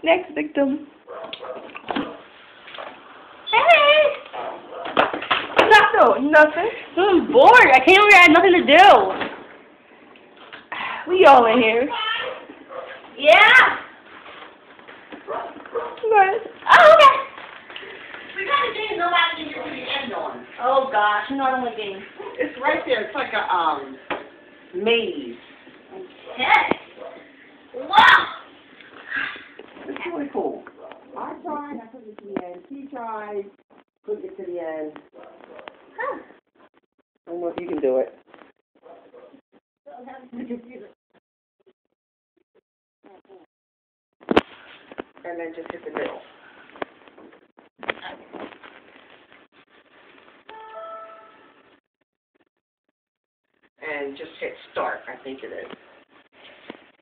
Next victim. Hey! Not doing nothing. I'm bored. I came over here, I had nothing to do. We all in here. Yeah. Good. Oh, okay. We got a game nobody can get to the end on. Oh gosh, you know I don't like games. It's right there. It's like a maze. Okay. Wow. It's really cool. I tried. I couldn't get to the end. He tried. Couldn't get to the end. Huh. I don't know if you can do it. And then just hit the middle. And just hit start, I think it is.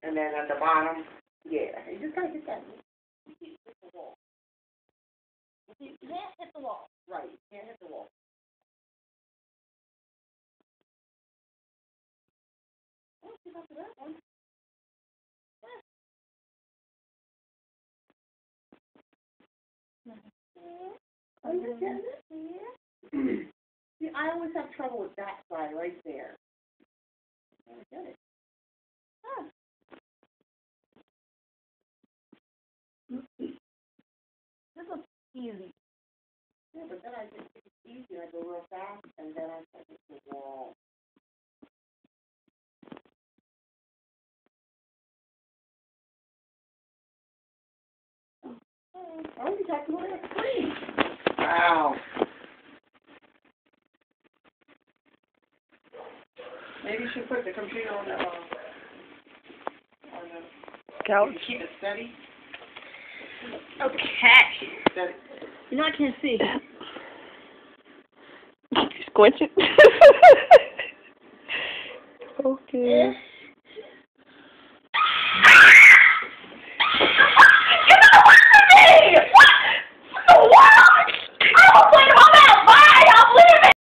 And then at the bottom, yeah, you just gotta hit that. You can't hit the wall. You can't hit the wall. Right, you can't hit the wall. Oh, you got to that one. Oh, you getting it? Yeah. See, I always have trouble with that side right there. I get it. Huh. This looks easy. Yeah, but then I just take it easy and I go real fast and then I start hitting the wall. Oh, you got to go to the screen. Wow. Maybe you should put the computer on the Couch. keep it steady. Okay. Steady. You know I can't see. Squinch it. Okay.